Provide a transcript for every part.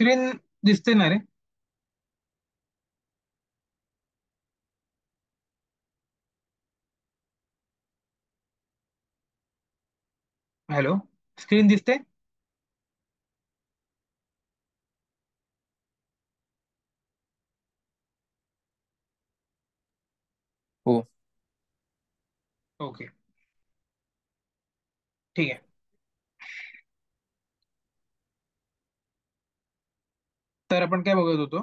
Screen दिसते ना रे? Hello, screen दिसते? हो. ओके, ठीक आहे. तर आपण काय बघत होतो?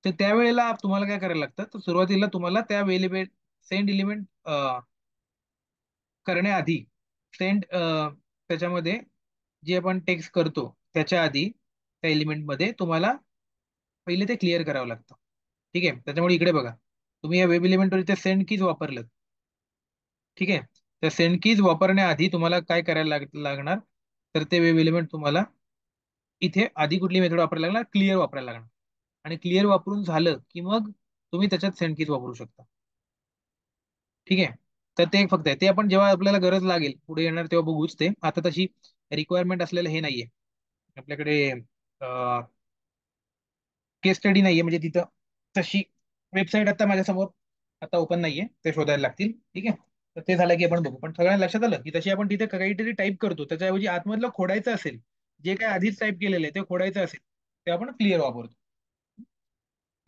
तर त्यावेळेला तुम्हाला काय करायला लागतं, तर सुरुवातीला तुम्हाला त्या एलिमेंट सेंड एलिमेंट करण्याआधी सेंड त्याच्यामध्ये जे आपण टेक्स्ट करतो त्याच्या आधी त्या एलिमेंटमध्ये तुम्हाला पहिले ते क्लिअर करावं लागतं. ठीक आहे, त्याच्यामुळे इकडे बघा, तुम्ही या वेब एलिमेंटवर इथे सेंड कीज वापरलं. ठीक आहे, तर सेंड कीज वापरण्याआधी तुम्हाला काय करायला लागणार, तर ते वेब एलिमेंट तुम्हाला इथे आधी कुठली मेथड वापरायला लागणार, क्लिअर वापरायला लागणार. आणि क्लिअर वापरून झालं की मग तुम्ही त्याच्यात सेंड कीज वापरू शकता. ठीक आहे, तर ते एक फक्त आहे, ते आपण जेव्हा आपल्याला गरज लागेल पुढे येणार तेव्हा बघूच. ते आता तशी रिक्वायरमेंट असलेलं हे नाहीये आपल्याकडे. केस स्टडी नाहीये म्हणजे तिथं तशी वेबसाईट आता माझ्यासमोर आता ओपन नाहीये, ते शोधायला लागतील. ठीक आहे, तर ते झालं की आपण बघू. पण सगळ्यांना लक्षात आलं की तशी आपण तिथे काहीतरी टाईप करतो, त्याच्याऐवजी आतमधलं खोडायचं असेल, जे काय आधीच टाईप केलेलं आहे ते खोडायचं असेल, ते आपण क्लिअर वापरतो.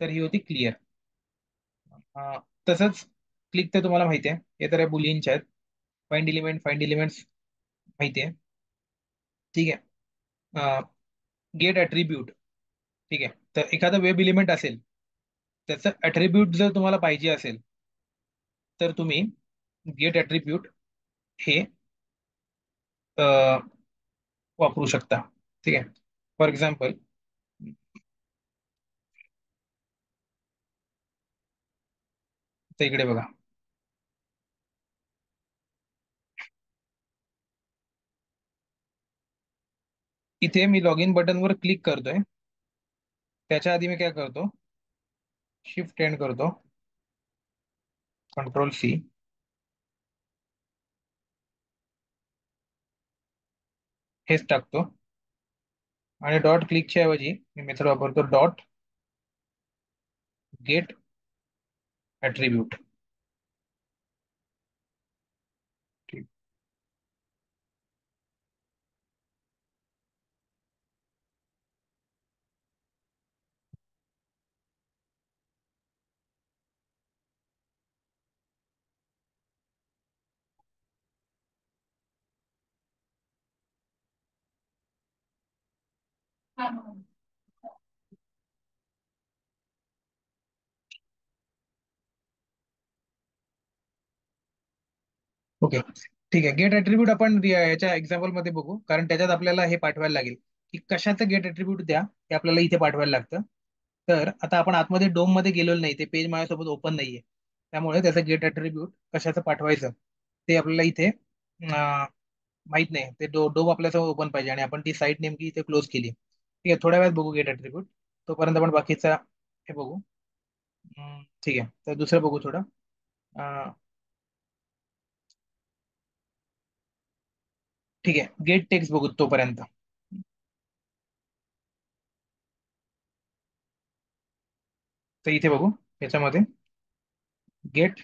तर ही होती क्लिअर. तसंच क्लिक तर तुम्हाला माहिती आहे, हे तर बुलियनचे आहेत. फाइंड एलिमेंट्स माहिती आहे. ठीक आहे, गेट ऍट्रिब्यूट. ठीक आहे, तर एखादा वेब एलिमेंट असेल, त्याचं ऍट्रिब्यूट जर तुम्हाला पाहिजे असेल, तर तुम्ही गेट ऍट्रिब्यूट हे अ, वापरू शकता. ठीक आहे, फॉर एक्झाम्पल, तर इकडे बघा, इथे मी लॉग इन बटनवर क्लिक करतोय. त्याच्या आधी मी काय करतो, शिफ्ट एंड करतो, कंट्रोल सी, हेच टाकतो. आणि डॉट क्लिकच्या ऐवजी मी मेथड वापरतो डॉट गेट ऍट्रिब्यूट. ओके, ठीक आहे. गेट ऍट्रिब्यूट आपण याच्या एक्झाम्पल मध्ये बघू, कारण त्याच्यात आपल्याला हे पाठवायला लागेल की कशाचं गेट ऍट्रिब्यूट द्या, हे आपल्याला इथे पाठवायला लागतं. तर आता आपण आतमध्ये डोम मध्ये गेलेलो नाही, ते पेज माझ्यासोबत ओपन नाहीये. त्यामुळे त्याचं गेट ऍट्रिब्यूट कशाचं पाठवायचं ते आपल्याला इथे माहित नाही. ते डोम आपल्यासोबत ओपन पाहिजे आणि आपण ती साईट नेमकी इथे क्लोज केली. ठीक आहे, थोड्या वेळात बघू गेट ऍट्रिब्यूट. तोपर्यंत आपण बाकीचा हे बघू. ठीक आहे, तर दुसरं बघू थोडं. अं, ठीक आहे, गेट टेक्स्ट बघू तोपर्यंत. तर इथे बघू, याच्यामध्ये गेट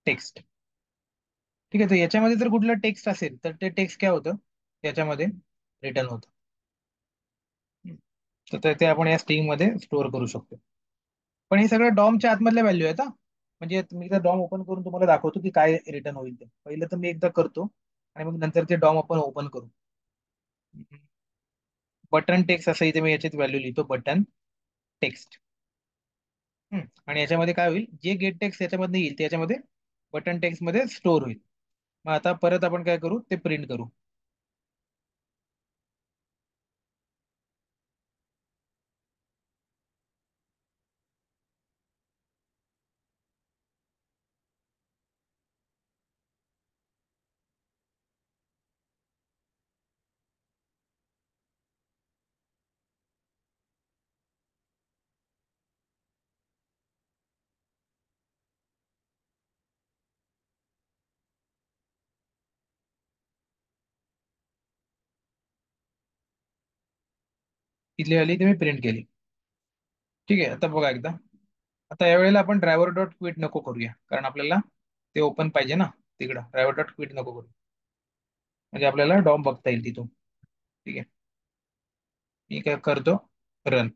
टेक्स्ट. ठीक आहे, तर याच्यामध्ये जर कुठलं टेक्स्ट असेल तर ते टेक्स्ट काय होतं, याच्यामध्ये रिटर्न होतं. तर ते आपण या स्ट्रिंग मध्ये स्टोअर करू शकतो. पण हे सगळं डॉमच्या आतमधल्या व्हॅल्यू आहेत हा. म्हणजे मी एकदा डॉम ओपन करून तुम्हाला दाखवतो की काय रिटर्न होईल. ते पहिलं तर मी एकदा करतो आणि मग नंतर ते डॉम आपण ओपन करू. बटन टेक्स्ट असं इथे मी याच्यात व्हॅल्यू लिहितो, बटन टेक्स्ट. आणि याच्यामध्ये काय होईल, जे गेट टेक्स्ट याच्यामध्ये येईल ते याच्यामध्ये बटन टेक्स्ट मध्ये स्टोअर होईल. मग आता परत आपण काय करू, ते प्रिंट करू. इथली आली ती मी प्रिंट केली. ठीक आहे, आता बघा एकदा. आता यावेळेला आपण ड्रायव्हर डॉट क्विट नको करूया, कारण आपल्याला ते ओपन पाहिजे ना तिकडं. ड्रायव्हर डॉट क्विट नको करू, म्हणजे आपल्याला डॉम बघता येईल तिथून. ठीक आहे, मी काय करतो, रन.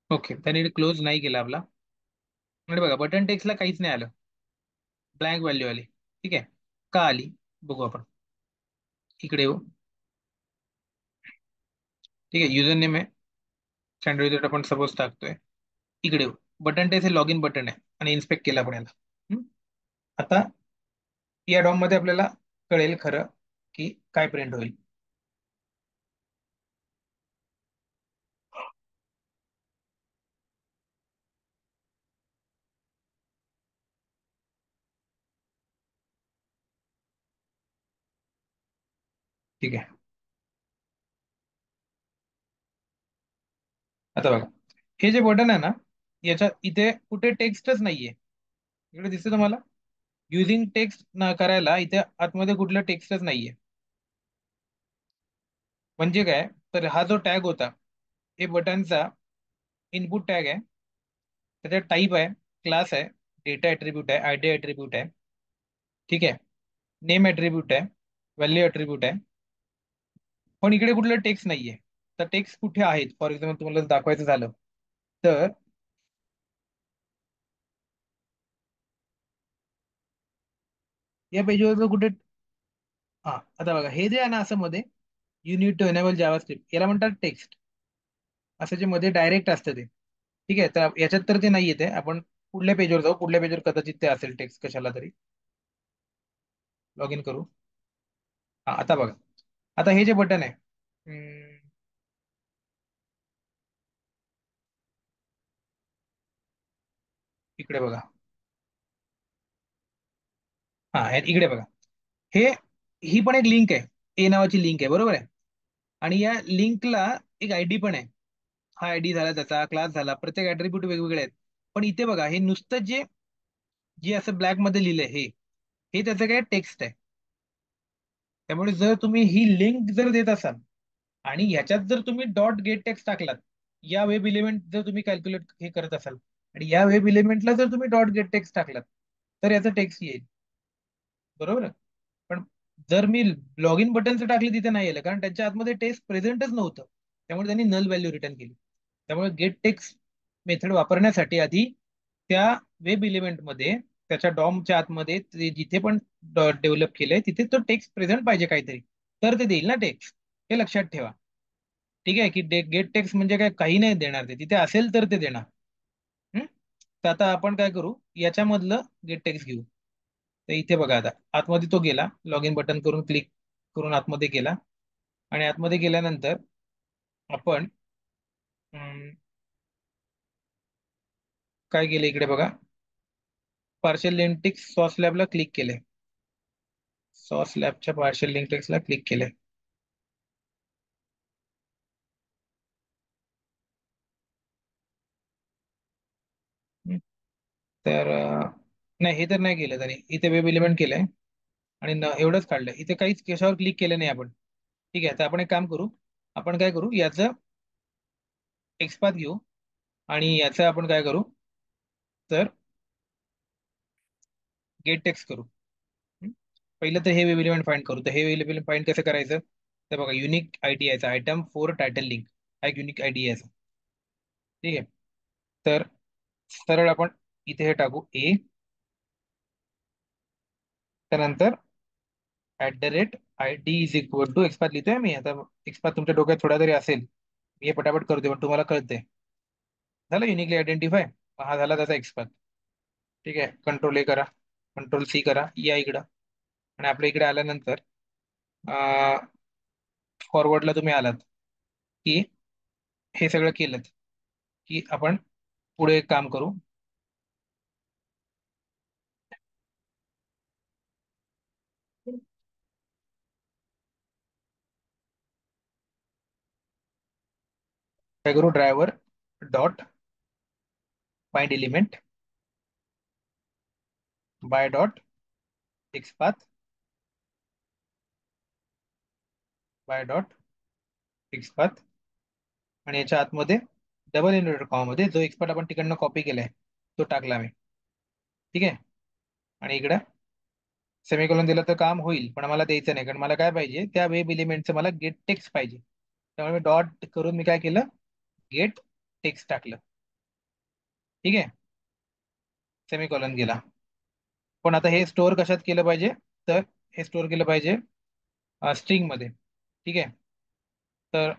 ओके, त्याने क्लोज नाही केला आपला. म्हणजे बघा, बटन टेक्स्टला काहीच नाही आलं, ब्लँक व्हॅल्यू आली. ठीक आहे, का आली बघू आपण. इकडे येऊ. ठीक आहे, युजर नेम आहे, सँडविच आपण सपोज टाकतोय. इकडे येऊ. बटन टेस्ट हे लॉग इन बटन आहे आणि इन्स्पेक्ट केलं आपण याला. हम्म? आता या डॉम मध्ये आपल्याला कळेल खरं की काय प्रिंट होईल. ठीक आहे, आता बघा, हे जे बटन आहे ना, याच्या इथे कुठे टेक्स्टच नाहीये. इकडे दिसतं तुम्हाला, युझिंग टेक्स्ट करायला इथे आतमध्ये कुठलं टेक्स्टच नाहीये. म्हणजे काय, तर हा जो टॅग होता, हे बटनचा इनपुट टॅग आहे. त्याचा टाईप आहे, क्लास आहे, डेटा ऍट्रिब्यूट आहे, आयडी ऍट्रिब्यूट आहे. ठीक आहे, नेम ऍट्रिब्यूट आहे, व्हॅल्यू ऍट्रिब्यूट आहे. पण इकडे कुठलं टेक्स्ट नाहीये. तर टेक्स्ट कुठे आहेत, फॉर एक्झाम्पल तुम्हाला दाखवायचं झालं तर या पेजवर कुठे. हा, आता बघा, हे जे आहे ना असं मध्ये, you need to enable JavaScript, याला म्हणतात टेक्स्ट. असं जे मध्ये डायरेक्ट असतं ते. ठीक आहे, तर याच्यात तर ते नाही येते. आपण पुढल्या पेजवर जाऊ, पुढल्या पेजवर कदाचित ते असेल टेक्स्ट कशाला तरी. लॉग इन करू. हा, आता बघा, आता हे जे बटन आहे, इकडे बघा. हा, इकडे बघा. हे ही पण एक लिंक आहे, ए नावाची लिंक आहे, बरोबर आहे. आणि या लिंकला एक आयडी पण आहे. हा आयडी झाला, त्याचा क्लास झाला, प्रत्येक ऍट्रिब्यूट वेगवेगळे आहेत. पण इथे बघा, हे नुसतं जे जे असं ब्लॅक मध्ये लिहिलंय, हे हे त्याचं काय टेक्स्ट आहे. त्यामुळे जर तुम्ही ही लिंक जर देत असाल आणि ह्याच्यात जर तुम्ही डॉट गेट टेक्स्ट टाकलात, या वेब इलेमेंट जर तुम्ही कॅल्क्युलेट हे करत असाल आणि या वेब इलेमेंटला जर तुम्ही डॉट गेट टेक्स्ट टाकलात, तर याचं टेक्स्ट येईल, बरोबर आहे. पण जर मी लॉग इन बटनचं टाकले, तिथे नाही आलं, कारण त्यांच्या आतमध्ये टेक्स्ट प्रेझेंटच नव्हतं. त्यामुळे त्यांनी नल व्हॅल्यू रिटर्न केली. त्यामुळे गेट टेक्स्ट मेथड वापरण्यासाठी आधी त्या वेब इलेमेंटमध्ये, त्याच्या डॉमच्या आतमध्ये ते जिथे पण डेव्हलप केलंय तिथे तो टेक्स्ट प्रेझेंट पाहिजे काहीतरी, तर ते देईल ना टेक्स्ट. हे लक्षात ठेवा. ठीक आहे, की गेट टेक्स्ट म्हणजे काय, काही नाही देणार, ते तिथे असेल तर ते देणार. हम्म? तर आता आपण काय करू, याच्यामधलं गेट टेक्स्ट घेऊ. तर इथे बघा, आता आतमध्ये तो गेला, लॉग इन बटन करून क्लिक करून आतमध्ये गेला. आणि आतमध्ये गेल्यानंतर आपण काय केलं, इकडे बघा, पार्शियल लिंक सॉस लॅबला क्लिक केले. सॉस लॅबच्या पार्शियल लिंक टेक्स्टला क्लिक केले. हम्म. तर नाही, हे तर नाही केलं त्यांनी, इथे वेब एलिमेंट केलंय आणि एवढंच काढलंय, इथे काहीच कशावर क्लिक केलं नाही आपण. ठीक आहे, तर आपण एक काम करू, आपण काय करू, याचं एक्सपाथ घेऊ आणि याचं आपण काय करू, तर गेट टेक्स्ट करू. हम्म. पहिलं तर हे वेब एलिमेंट फाइंड करू. तर हे वेब एलिमेंट फाइंड कसं करायचं, तर बघा, युनिक आयडी यायचा, आयटम फोर टायटल लिंक, हा एक युनिक आयडी यायचा. ठीक आहे, तर सरळ आपण इथे हे टाकू ए, त्यानंतर @id is equal to XPath लिहितोय मी आता. एक्सपाथ तुमच्या डोक्यात थोडा तरी असेल, मी हे पटापट करतोय पण तुम्हाला कळतंय. झालं युनिकली आयडेंटिफाय. हा झाला त्याचा एक्सपाथ. ठीक आहे, कंट्रोल ए करा, कंट्रोल सी करा, या इकडं. आणि आपल्या इकडे आल्यानंतर फॉरवर्डला तुम्ही आलात की हे सगळं केलं की आपण पुढे एक काम करू. काय करू, driver dot find element by dot XPath by dot XPath. आणि याच्या आतमध्ये डबल इनव्हर्टेड कॉमामध्ये जो एक्सपार्ट आपण तिकडनं कॉपी केलाय तो टाकला मी. ठीक आहे. आणि इकडं सेमीकोलन दिलं तर काम होईल, पण मला द्यायचं नाही, कारण मला काय पाहिजे, त्या वेब एलिमेंटचं मला गेट टेक्स्ट पाहिजे. त्यामुळे मी डॉट करून मी काय केलं, गेट टेक्स्ट टाकलं. ठीक आहे, सेमीकोलन गेला. पण आता हे स्टोअर कशात केलं पाहिजे, तर हे स्टोअर केलं पाहिजे स्ट्रिंग मध्ये. ठीक आहे, तर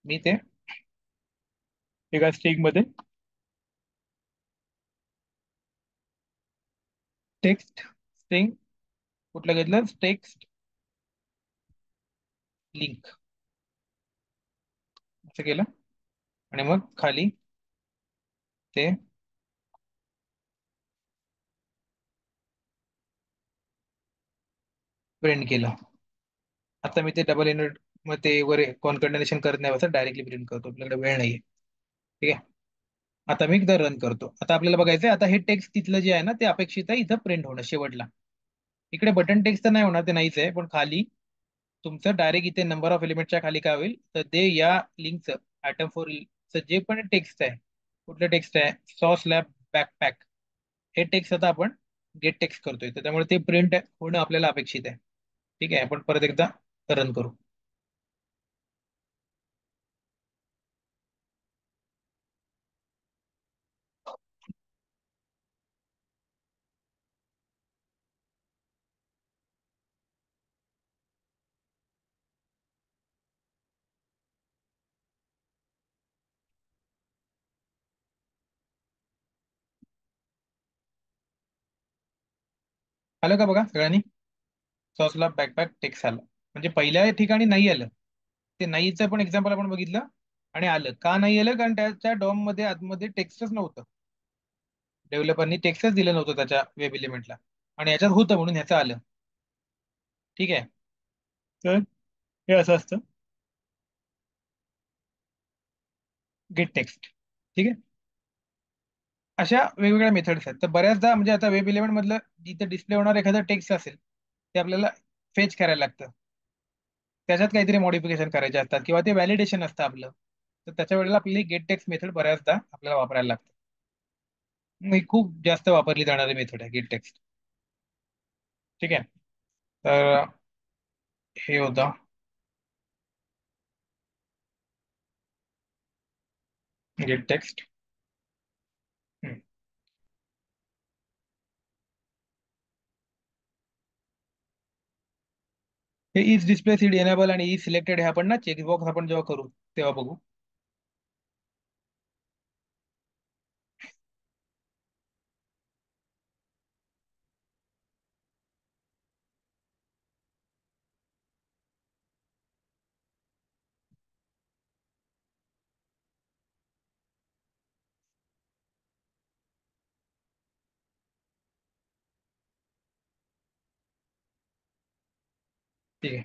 मी ते एका स्ट्रिंग मध्ये टेक्स्ट स्ट्रिंग कुठलं घेतलं, टेक्स्ट लिंक असं केलं. आणि मग खाली ते प्रिंट केलं. आता मी ते डबल इनवर्ट मग ते वर कॉन्कर्डिनेशन करत नाही, असं डायरेक्टली प्रिंट करतो, आपल्याकडे वेळ नाहीये. ठीक आहे, आता मी एकदा रन करतो. आता आपल्याला बघायचंय, आता हे टेक्स्ट तिथलं जे आहे ना ते अपेक्षित आहे इथं प्रिंट होणं शेवटला. इकडे बटन टेक्स्ट तर नाही होणार, ते नाहीच आहे, पण खाली तुमचं डायरेक्ट इथे नंबर ऑफ एलिमेंटच्या खाली काय होईल, तर ते या लिंकचं आयटम फोर जे पण टेक्स्ट आहे, कुठलं टेक्स्ट आहे, सॉ स्लॅब बॅकपॅक, हे टेक्स्ट आता आपण गेट टेक्स्ट करतोय, तर त्यामुळे ते प्रिंट होणं आपल्याला अपेक्षित आहे. ठीक आहे, आपण परत एकदा रन करू. आलं का बघा सगळ्यांनी, सॉसला बॅकपॅक टेक्स्ट आलं. म्हणजे पहिल्या ठिकाणी नाही आलं, ते नाहीचं पण एक्झाम्पल आपण बघितलं. आणि आलं का नाही आलं, कारण त्याच्या डॉम मध्ये आतमध्ये टेक्स्टच नव्हतं, डेव्हलपरनी टेक्स्टच दिलं नव्हतं त्याच्या वेब एलिमेंटला, आणि याच्यात होतं म्हणून ह्याचं आलं. ठीक आहे, तर हे असं असतं गेट टेक्स्ट. ठीक आहे, अशा वेगवेगळ्या मेथड्स आहेत. तर बऱ्याचदा म्हणजे आता वेब इलेव्हन मधलं जिथे डिस्प्ले होणार एखादं टेक्स्ट असेल, ते आपल्याला फेच करायला लागतं, त्याच्यात काहीतरी मॉडिफिकेशन करायचे असतात, किंवा ते व्हॅलिडेशन असतं आपलं. तर त्याच्या वेळेला आपली गेट टेक्स्ट मेथड बऱ्याचदा आपल्याला वापरायला लागते. ही खूप जास्त वापरली जाणारी मेथड आहे गेट टेक्स्ट. ठीक आहे, तर हे होतं गेट टेक्स्ट. हे इज डिस्प्ले सीड एनेबल आणि इज सिलेक्टेड हे आपण ना चेकबॉक्स आपण जेव्हा करू तेव्हा बघू. ठीक आहे,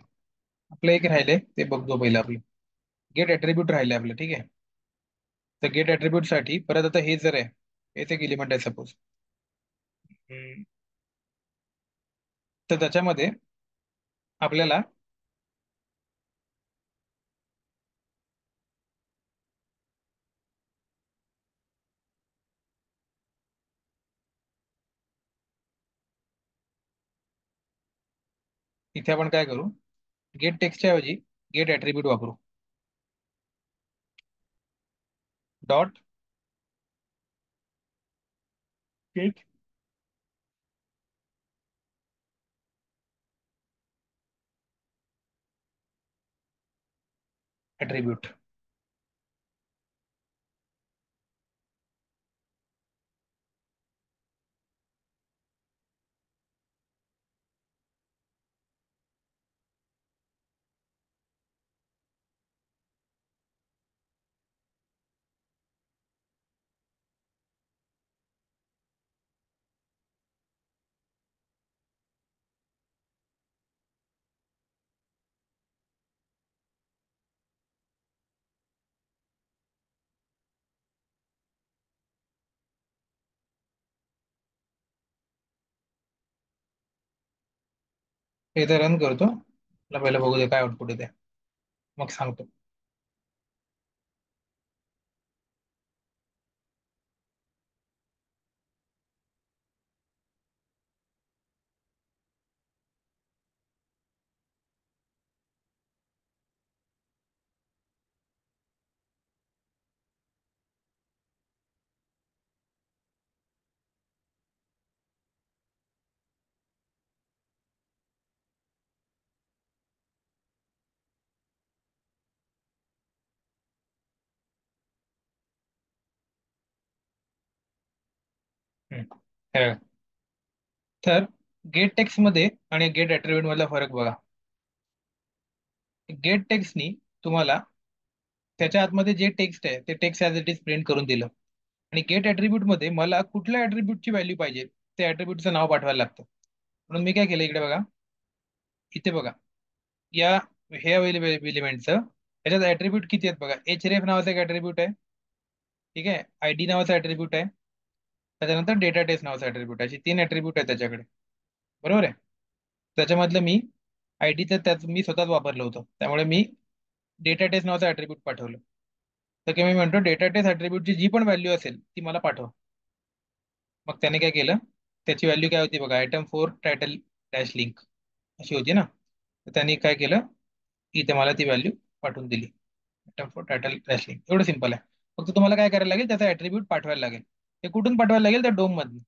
आपलं एक राहिलंय ते बघतो पहिलं आपलं. गेट ऍट्रिब्यूट राहिले आपलं. ठीक आहे, तर गेट ऍट्रिब्यूट साठी परत आता हे जर आहे, हेच एक एलिमेंट आहे सपोज, तर त्याच्यामध्ये आपल्याला इथे आपण काय करू, गेट टेक्स्टच्या ऐवजी गेट ऍट्रिब्यूट वापरू. Dot gate attribute. एकदा रन करतो, मला पहिलं बघू दे काय आउटपुट येते, मग सांगतो. हम्म. हे बघा. तर गेट टेक्स्ट मध्ये आणि गेट ऍट्रिब्यूट मधला फरक बघा. गेट टेक्स्टनी तुम्हाला त्याच्या आतमध्ये जे टेक्स्ट आहे ते text as it is print करून दिलं. आणि गेट ऍट्रिब्यूट मध्ये मला कुठल्या ऍट्रिब्यूटची व्हॅल्यू पाहिजे त्या ऍट्रिब्यूटचं नाव पाठवायला लागतं. म्हणून मी काय केलं, इकडे बघा, इथे बघा, या हे अवेलेबल एलिमेंटचं त्याच्यात ऍट्रिब्यूट किती आहेत बघा. href नावाचा एक ऍट्रिब्यूट आहे, ठीक आहे, आयडी नावाचा ऍट्रिब्यूट आहे, त्याच्यानंतर डेटा टाइप नावाचा ऍट्रिब्यूट आहे. अशी तीन ऍट्रिब्यूट आहे त्याच्याकडे, बरोबर आहे. त्याच्यामधलं मी आयडीचं त्याच मी स्वतःच वापरलं होतं, त्यामुळे मी डेटा टाइप नावाचा ऍट्रिब्यूट पाठवलं. तर की मी म्हणतो डेटा टाइप ऍट्रिब्यूटची जी पण व्हॅल्यू असेल ती मला पाठवा. मग त्याने काय केलं, त्याची व्हॅल्यू काय होती बघा, आयटम 4 टायटल डॅश लिंक अशी होती ना. तर त्यांनी काय केलं, इथे मला ती व्हॅल्यू पाठवून दिली, आयटम 4 टायटल डॅश लिंक. एवढं सिंपल आहे. फक्त तुम्हाला काय करायला लागेल, त्याचा ऍट्रिब्यूट पाठवायला लागेल. ते कुठून पाठवायला लागेल, त्या डोम मधून.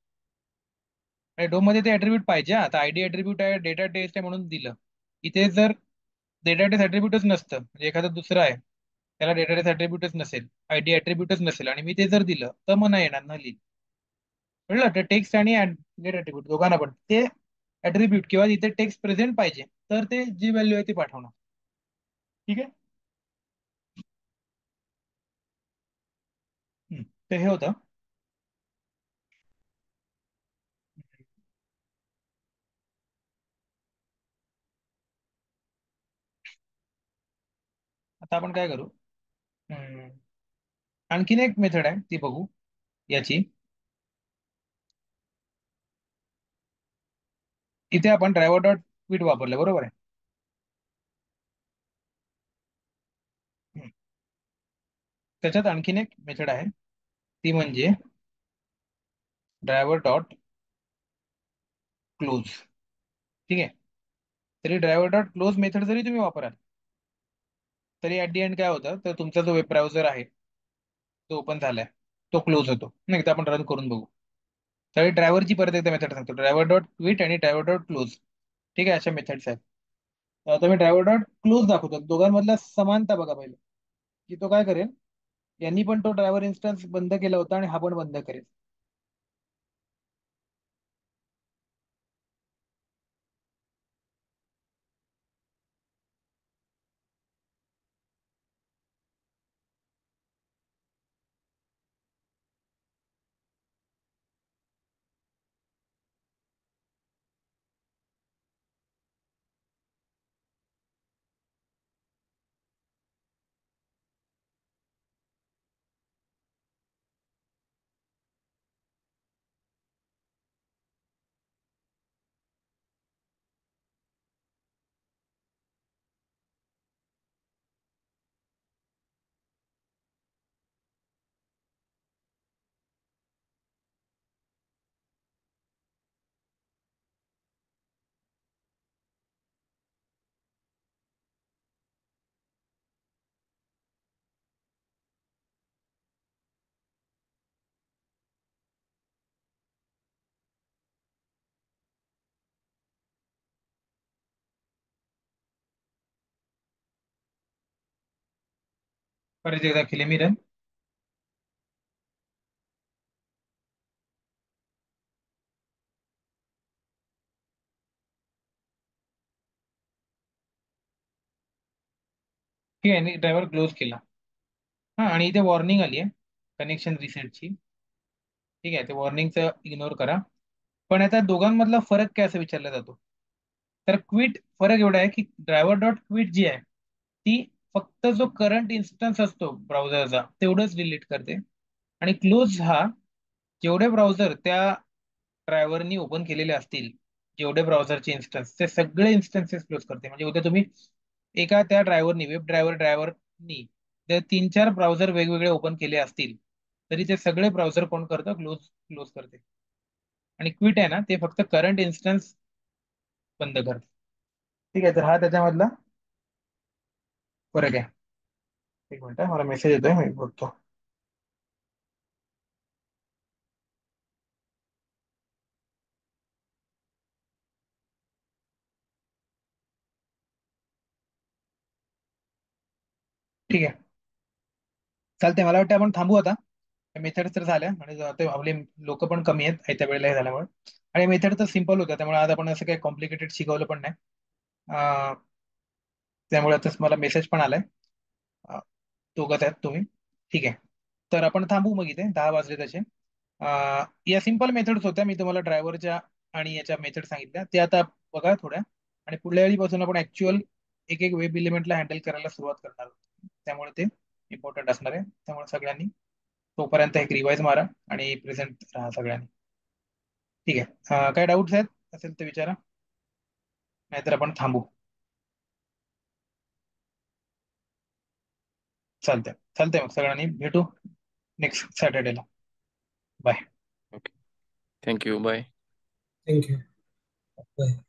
डोम मध्ये ते ऍट्रिब्यूट पाहिजे. आता आयडी ऍट्रिब्यूट आहे, डेटा टेस्ट आहे म्हणून दिलं. इथे जर डेटा टेस्ट ऍट्रिब्यूटच नसतं, म्हणजे एखादा दुसरा आहे त्याला डेटा टेस्ट ऍट्रिब्यूटच नसेल, आयडी ऍट्रिब्यूटच नसेल, आणि मी ते जर दिलं तर मग नाही येणार, न लिहिलं. कळलं, तर टेक्स्ट आणि गेट ऍट्रिब्यूट दोघांना पण ते ऍट्रिब्यूट किंवा इथे टेक्स्ट प्रेझेंट पाहिजे, तर ते जी व्हॅल्यू आहे ती पाठवणार. ठीक आहे. तर हे होतं. आता आपण काय करू, हम्म, आणखीन एक मेथड आहे ती बघू याची. इथे आपण ड्रायव्हर डॉट ट्वीट वापरलं, बरोबर आहे. हम्म. त्याच्यात आणखीन एक मेथड आहे, ती म्हणजे ड्रायव्हर डॉट क्लोज. ठीक आहे. तरी ड्रायव्हर डॉट क्लोज मेथड जरी तुम्ही वापराल तरी ऍट दी एंड काय होतं, तर तुमचा जो वेब ब्राउझर आहे तो ओपन झालाय, तो क्लोज होतो. नाही तर आपण रन करून बघू. तरी ड्रायव्हरची परत एकदा मेथड सांगतो, ड्रायव्हर डॉट ट्वीट आणि ड्रायव्हर डॉट क्लोज. ठीक आहे, अशा मेथड्स आहेत. तर आता मी ड्रायव्हर डॉट क्लोज दाखवतो, दोघांमधला समानता बघा पहिले, की तो काय करेल, यांनी पण तो ड्रायव्हर इन्स्टन्स बंद केला होता आणि हा पण बंद करेल. परत एकदा केले मी रन. ठीक आहे, ड्रायव्हर क्लोज केला. हा, आणि इथे वॉर्निंग आली आहे कनेक्शन रिसेटची. ठीक आहे, ते वॉर्निंगचं इग्नोर करा. पण आता दोघांमधला फरक काय असं विचारला जातो, तर क्विट फरक एवढा आहे की ड्रायव्हर डॉट क्विट जी आहे ती फक्त जो करंट इन्स्टन्स असतो ब्राउझरचा तेवढंच डिलीट करते. आणि क्लोज हा जेवढे ब्राउझर त्या ड्रायव्हरनी ओपन केलेले असतील जेवढे ब्राउझरचे इन्स्टन्स ते सगळे इन्स्टन्सेस क्लोज करते. म्हणजे उद्या तुम्ही एका त्या ड्रायव्हरनी वेब ड्रायव्हरनी जर 3-4 ब्राउझर वेगवेगळे ओपन केले असतील तरी ते सगळे ब्राउझर कोण करतं, क्लोज क्लोज करते. आणि क्विट आहे ना, ते फक्त करंट इन्स्टन्स बंद करते. ठीक आहे, तर हा त्याच्यामधला फरक आहे. एक मिनिट मला मेसेज येतोय, मी बघतो. ठीक आहे, चालतंय. मला वाटतं आपण थांबू आता. मेथड तर झाल्या आणि ते आपले लोक पण कमी आहेत त्या वेळेला हे झाल्यामुळे. आणि मेथड तर सिम्पल होत्या, त्यामुळे आज आपण असं काही कॉम्प्लिकेटेड शिकवलं पण नाही. अं, त्यामुळे आता मला मेसेज पण आलाय. अं, दोघंच आहेत तुम्ही. ठीक आहे, तर आपण थांबू मग इथे. 10 वाजले तसे. या सिम्पल मेथड्स होत्या, मी तुम्हाला ड्रायव्हरच्या आणि याच्या मेथड सांगितल्या त्या आता बघा थोड्या. आणि पुढल्या वेळीपासून आपण ऍक्च्युअल एक एक वेब इलिमेंटला हँडल करायला सुरुवात करणार आहोत. त्यामुळे ते इम्पॉर्टंट असणार आहे. त्यामुळे सगळ्यांनी तोपर्यंत एक रिवाइज मारा आणि प्रेझेंट राहा सगळ्यांनी. ठीक आहे, काय डाऊट्स आहेत असेल तर विचारा, नाहीतर आपण थांबू. चालतंय चालतंय, मग सगळ्यांनी भेटू नेक्स्ट सॅटर्डेला. Bye. Okay, thank you, bye. Thank you. Bye.